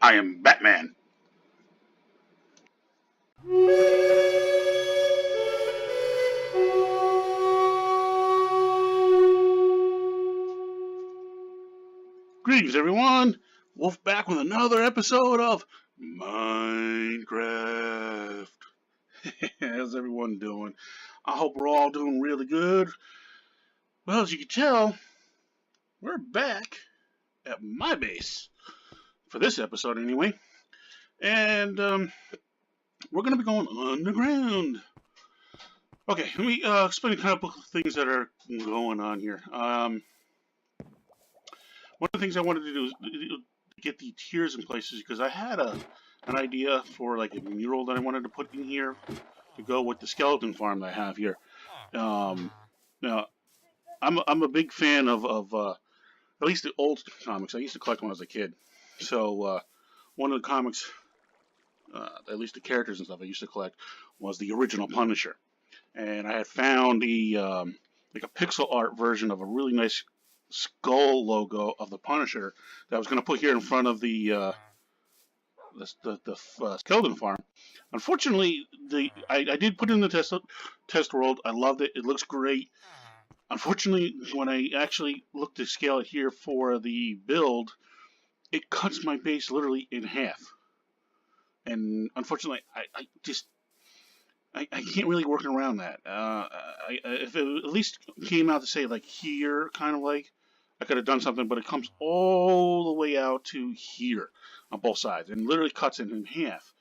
I am Batman. Greetings, everyone. Wolf back with another episode of Minecraft. How's everyone doing? I hope we're all doing really good. Well, as you can tell, we're back at my base for this episode, anyway. And we're going to be going underground. Okay, let me explain a couple of things that are going on here. One of the things I wanted to do is get the tiers in places because I had an idea for like a mural that I wanted to put in here to go with the skeleton farm that I have here. Now, I'm a big fan of at least the old comics. I used to collect when I was a kid. So one of the comics, at least the characters and stuff I used to collect, was the original Punisher, and I had found the like a pixel art version of a really nice skull logo of the Punisher that I was going to put here in front of the skeleton farm. Unfortunately, I did put it in the test world. I loved it. It looks great. Unfortunately, when I actually looked to scale it here for the build, it cuts my base literally in half. And unfortunately, I can't really work around that. If it at least came out to say like here, kind of like, I could have done something, but it comes all the way out to here on both sides and literally cuts it in half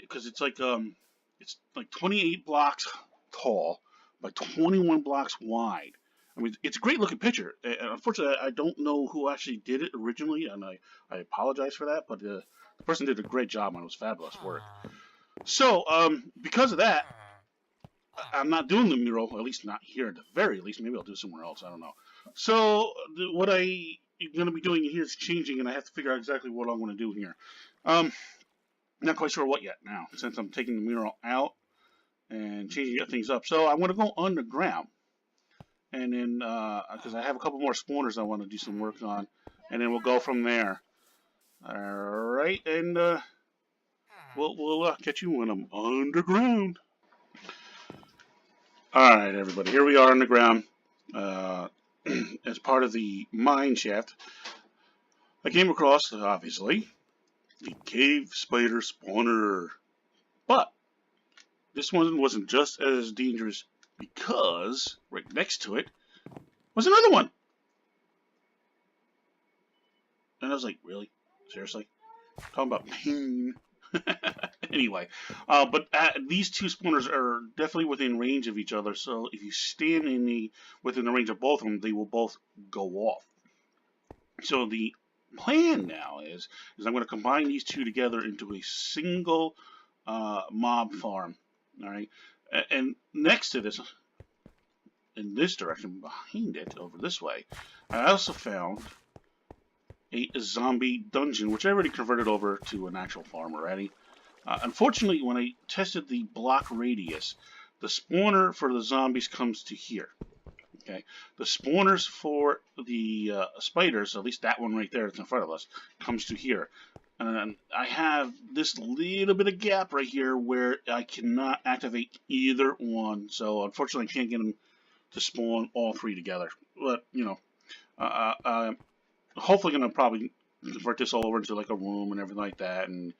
because it's like 28 blocks tall by 21 blocks wide. I mean, it's a great looking picture. And unfortunately, I don't know who actually did it originally, and I apologize for that. But the person did a great job, and it was fabulous work. So, because of that, I'm not doing the mural, at least not here at the very least. Maybe I'll do it somewhere else. I don't know. So, what I'm going to be doing here is changing, and I have to figure out exactly what I'm going to do here. Not quite sure what yet now, since I'm taking the mural out and changing things up. So, I'm going to go underground, and then, because I have a couple more spawners I want to do some work on, and then we'll go from there. Alright, and we'll catch you when I'm underground. Alright, everybody, here we are underground. As part of the mine shaft, I came across, obviously, the cave spider spawner. But this one wasn't just as dangerous because right next to it was another one. And I was like, really? Seriously? Talking about pain. Anyway, but these two spawners are definitely within range of each other, so if you stand within the range of both of them, they will both go off. So the plan now is I'm going to combine these two together into a single mob farm. All right, and next to this, in this direction, behind it, over this way, I also found a zombie dungeon, which I already converted over to an actual farm already. Unfortunately, when I tested the block radius, the spawner for the zombies comes to here. Okay, the spawners for the spiders, at least that one right there that's in front of us, comes to here. And I have this little bit of gap right here where I cannot activate either one. So unfortunately, I can't get them to spawn all three together. But, you know, I'm hopefully going to probably convert this all over into like a room and everything like that. And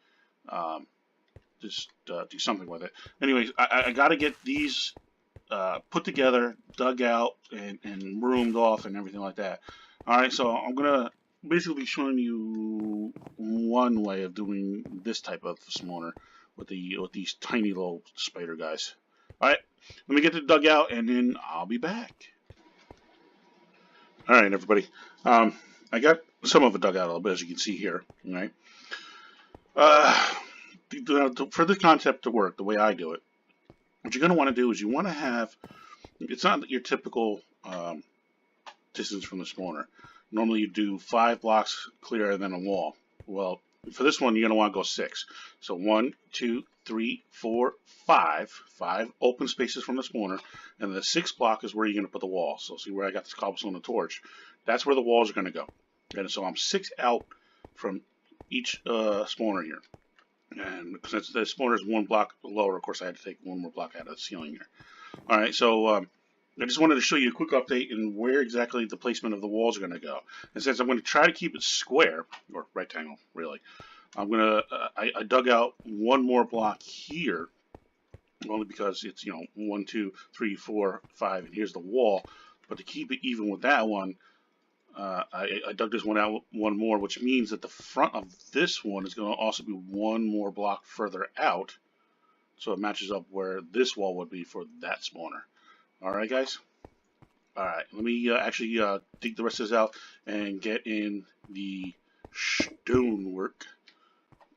just do something with it. Anyways, I got to get these put together, dug out, and roomed off and everything like that. Alright, so I'm going to basically be showing you one way of doing this type of spawner with these tiny little spider guys. Alright, let me get the dug out and then I'll be back. Alright, everybody. I got some of it dug out a little bit, as you can see here. Alright. For the concept to work, the way I do it, what you're going to want to do is you want to have, it's not your typical distance from the spawner. Normally you do 5 blocks clear and then a wall. Well, for this one, you're going to want to go 6. So 1, 2, 3, 4, 5. 5 open spaces from the spawner. And the 6th block is where you're going to put the wall. So see where I got this cobblestone and torch? That's where the walls are going to go. And so I'm 6 out from each spawner here. And since the spawner is one block lower, of course I had to take one more block out of the ceiling here. Alright, so I just wanted to show you a quick update in where exactly the placement of the walls are going to go. And since I'm going to try to keep it square, or rectangle, really, I'm going to, I dug out one more block here, only because it's, you know, 1, 2, 3, 4, 5, and here's the wall. But to keep it even with that one, I dug this one out one more, which means that the front of this one is going to also be one more block further out, so it matches up where this wall would be for that spawner. Alright, guys? Alright, let me actually dig the rest of this out and get in the stonework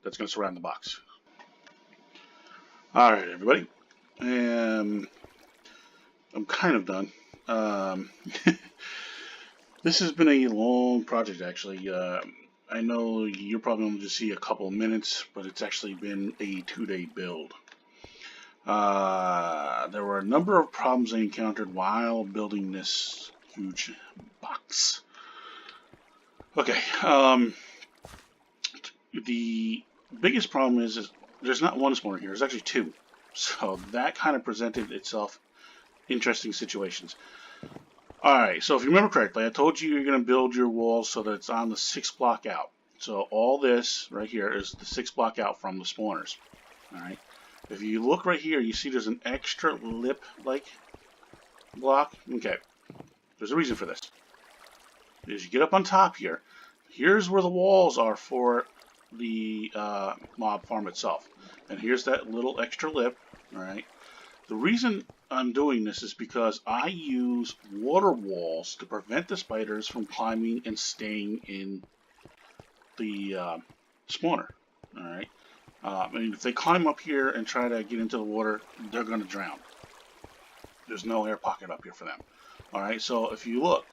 that's going to surround the box. Alright, everybody. I'm kind of done. This has been a long project, actually. I know you're probably only to see a couple of minutes, but it's actually been a 2-day build. There were a number of problems I encountered while building this huge box. Okay, the biggest problem is there's not one spawner here, there's actually two. So that kind of presented itself interesting situations. Alright, so if you remember correctly, I told you you're going to build your walls so that it's on the 6th block out. So all this right here is the 6th block out from the spawners. Alright, if you look right here, you see there's an extra lip-like block. Okay, there's a reason for this. As you get up on top here, here's where the walls are for the mob farm itself. And here's that little extra lip, alright. The reason I'm doing this is because I use water walls to prevent the spiders from climbing and staying in the spawner. Alright. And if they climb up here and try to get into the water, they're going to drown. There's no air pocket up here for them. Alright, so if you look,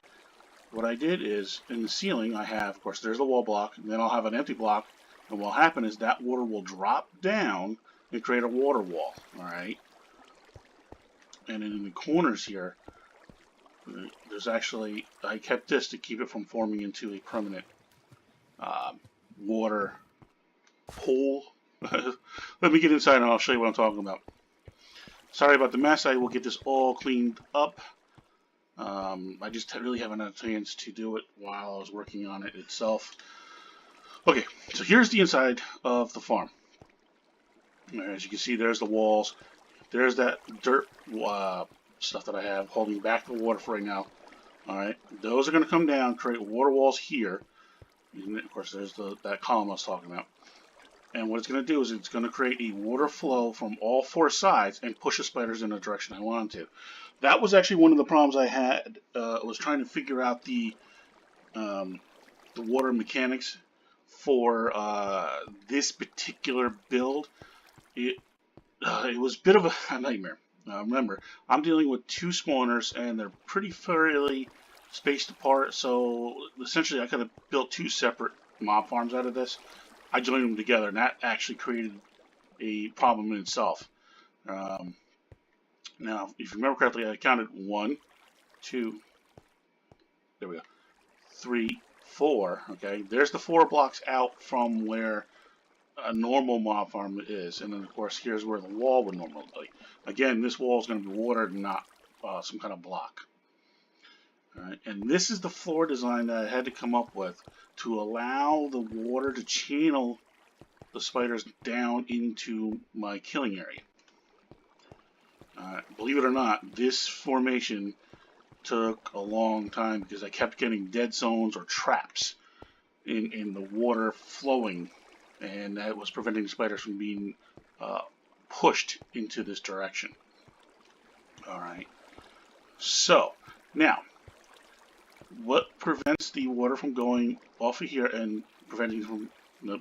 what I did is in the ceiling I have, of course, there's the wall block, and then I'll have an empty block, and what will happen is that water will drop down and create a water wall. Alright. And in the corners here, there's actually, I kept this to keep it from forming into a permanent water hole. Let me get inside and I'll show you what I'm talking about. Sorry about the mess. I will get this all cleaned up. I just really haven't had a chance to do it while I was working on it itself. Okay, so here's the inside of the farm. As you can see, there's the walls. There's that dirt stuff that I have holding back the water for right now. Alright, those are going to come down, create water walls here. And of course, there's that column I was talking about. And what it's going to do is it's going to create a water flow from all 4 sides and push the spiders in the direction I want them to. That was actually one of the problems I had. Was trying to figure out the water mechanics for this particular build. It was a bit of a nightmare. Remember, I'm dealing with 2 spawners, and they're pretty fairly spaced apart, so essentially I could have built 2 separate mob farms out of this. I joined them together, and that actually created a problem in itself. Now, if you remember correctly, I counted 1, 2, there we go, 3, 4, okay? There's the 4 blocks out from where a normal mob farm is, and then of course here's where the wall would normally be. Again, this wall is going to be watered, not some kind of block. Alright, and this is the floor design that I had to come up with to allow the water to channel the spiders down into my killing area. Believe it or not, this formation took a long time because I kept getting dead zones or traps in the water flowing, and that was preventing the spiders from being pushed into this direction. Alright, so now what prevents the water from going off of here and preventing it from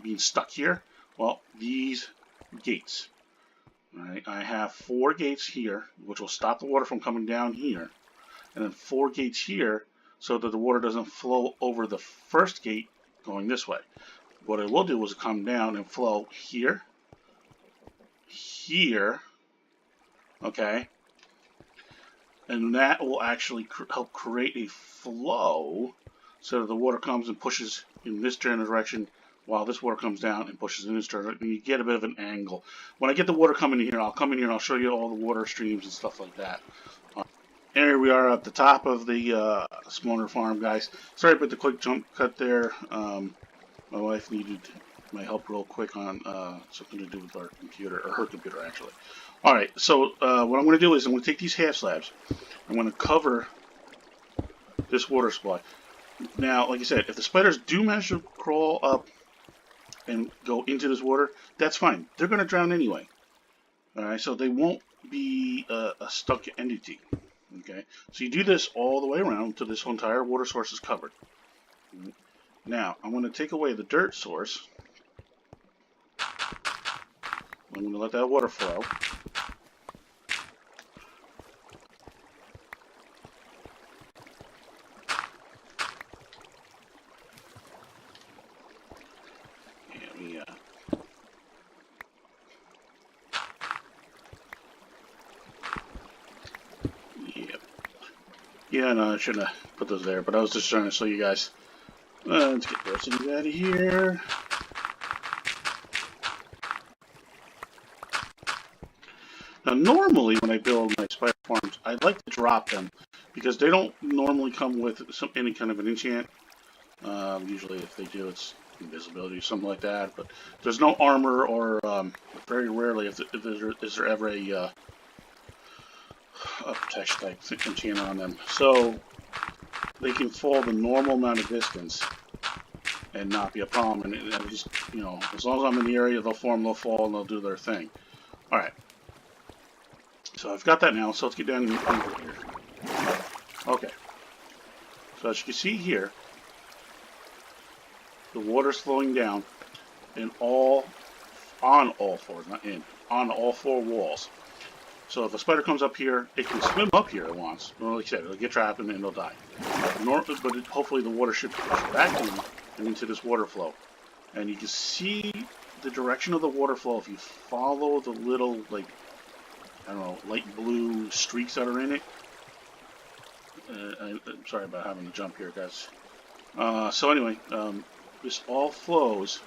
being stuck here? Well, these gates. Alright, I have 4 gates here, which will stop the water from coming down here, and then 4 gates here so that the water doesn't flow over the first gate going this way. What I will do is come down and flow here, here, okay, and that will actually help create a flow so that the water comes and pushes in this general direction while this water comes down and pushes in this turret, and you get a bit of an angle. When I get the water coming in here, I'll come in here and I'll show you all the water streams and stuff like that. And here we are at the top of the spawner farm, guys. Sorry about the quick jump cut there. My wife needed my help real quick on something to do with our computer, or her computer actually. Alright, so what I'm going to do is I'm going to take these half slabs. I'm going to cover this water supply. Now, like I said, if the spiders do manage to crawl up and go into this water, that's fine. They're going to drown anyway. Alright, so they won't be a stuck entity. Okay, so you do this all the way around until this whole entire water source is covered. Now, I'm going to take away the dirt source. I'm going to let that water flow. Yeah, no, I shouldn't have put those there, but I was just trying to show you guys. Let's get the rest of these out of here. Now, normally when I build my spider farms, I like to drop them because they don't normally come with any kind of an enchant. Usually, if they do, it's invisibility or something like that. But there's no armor, or very rarely is there ever a protection type enchant on them. So they can fall the normal amount of distance and not be a problem. And just, you know, as long as I'm in the area, they'll form, they'll fall, and they'll do their thing. All right. So I've got that now. So let's get down here. Okay. So as you can see here, the water's flowing down on all fours, not in, on all four walls. So if a spider comes up here, it can swim up here at once. Well, like I said, it'll get trapped and then it'll die. But hopefully the water should push back in and into this water flow. And you can see the direction of the water flow if you follow the little, like, I don't know, light blue streaks that are in it. I'm sorry about having to jump here, guys. So anyway, this all flows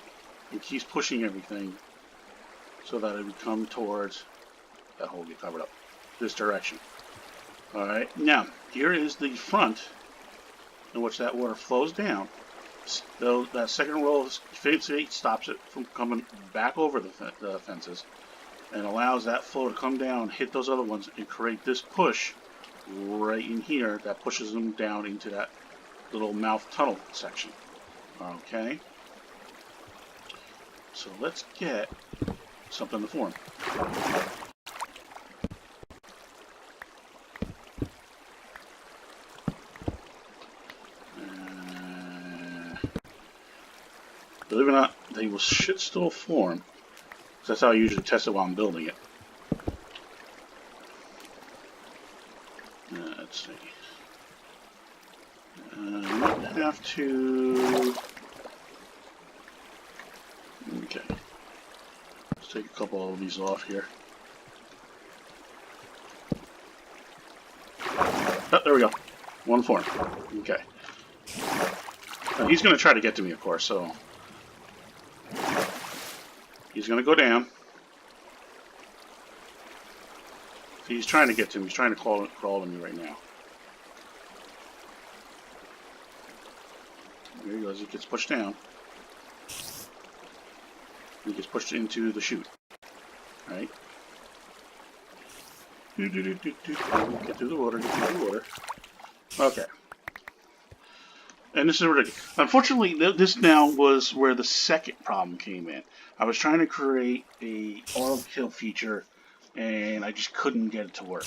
and keeps pushing everything so that it would come towards that hole get covered up this direction. Alright, now here is the front in which that water flows down. So that second row of fence stops it from coming back over the fences and allows that flow to come down, hit those other ones, and create this push right in here that pushes them down into that little mouth tunnel section. Okay, so let's get something to form. Believe it or not, they should still form. That's how I usually test it while I'm building it. Let's see. I might have to... Okay. Let's take a couple of these off here. Oh, there we go. One form. Okay. Now he's going to try to get to me, of course, so... He's going to go down. He's trying to get to me. He's trying to crawl to me right now. There he goes. He gets pushed down. He gets pushed into the chute. Right? Get through the water. Get through the water. Okay. And this is ridiculous. Unfortunately, this now was where the second problem came in. I was trying to create a auto kill feature, and I just couldn't get it to work.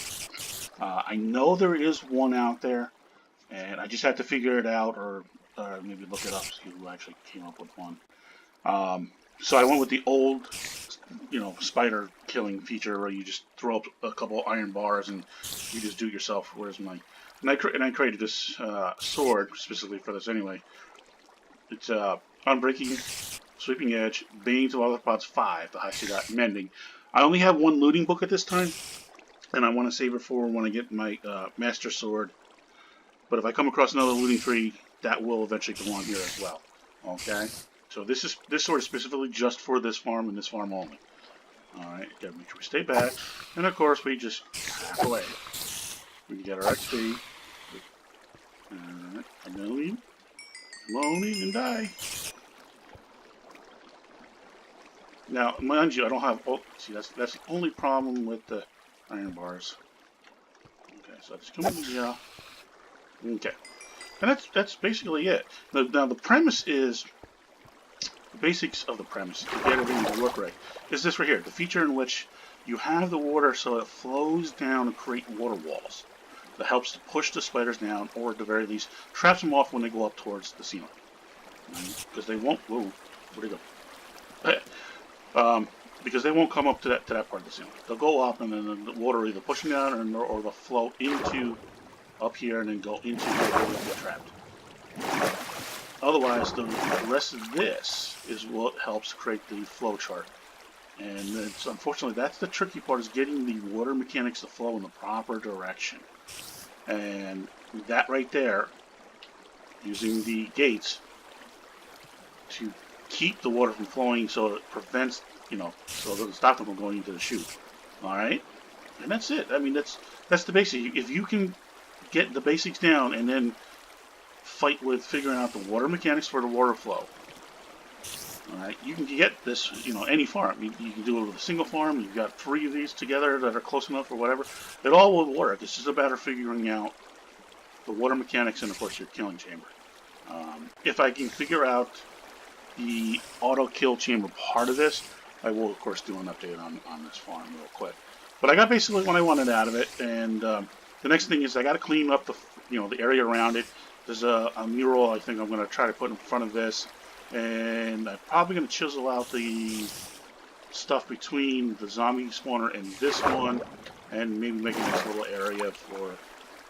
I know there is one out there, and I just had to figure it out, or maybe look it up, see who actually came up with one. So I went with the old, spider killing feature where you just throw up a couple iron bars and you just do it yourself. Where's my... And I created this sword specifically for this anyway. It's Unbreaking, Sweeping Edge, Banes of Arthropods 5, the highest you got, Mending. I only have one looting book at this time, and I want to save it for when I get my Master Sword. But if I come across another looting tree, that will eventually go on here as well. Okay? So this sword is specifically just for this farm and this farm only. Alright, gotta make sure we stay back. And of course we just hack away. We can get our XP. Alright, I'm loading, and die. Now, mind you, I don't have. Oh, see, that's the only problem with the iron bars. Okay, so I just come in here. Okay, and that's basically it. Now the premise is the basics of the premise to get everything to work right. Is this right here? The feature in which you have the water so it flows down and create water walls. That helps to push the spiders down, or at the very least, traps them off when they go up towards the ceiling. Because they won't. Whoa, where'd they go? Because they won't come up to that part of the ceiling. They'll go up, and then the water will either push them down, or they'll flow into up here and then go into here and get trapped. Otherwise, the rest of this is what helps create the flow chart. And it's, unfortunately, that's the tricky part, is getting the water mechanics to flow in the proper direction. And that right there, using the gates to keep the water from flowing so it prevents, so it doesn't stop them from going into the chute. Alright? And that's it. I mean, that's the basic. If you can get the basics down and then fight with figuring out the water mechanics for the water flow, alright, you can get this, any farm. You can do it with a single farm. You've got 3 of these together that are close enough or whatever. It all will work. It's just a matter of figuring out the water mechanics and, of course, your killing chamber. If I can figure out the auto kill chamber part of this, I will, of course, do an update on this farm real quick. But I got basically what I wanted out of it, and the next thing is I got to clean up the area around it. There's a mural I think I'm going to try to put in front of this, and I'm probably going to chisel out the stuff between the zombie spawner and this one, and maybe make a nice little area for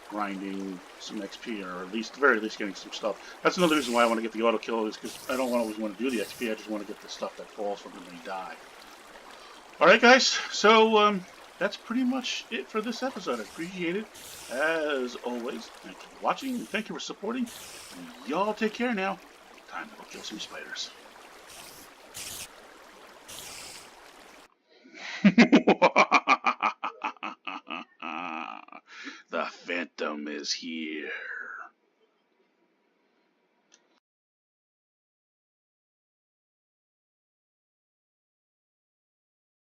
grinding some XP, or at the very least getting some stuff. That's another reason why I want to get the auto kill, is because I don't always want to do the XP, I just want to get the stuff that falls from when they die. Alright guys, so that's pretty much it for this episode. I appreciate it. As always, thank you for watching, and thank you for supporting. Y'all take care now. Time to go kill some spiders. The Phantom is here.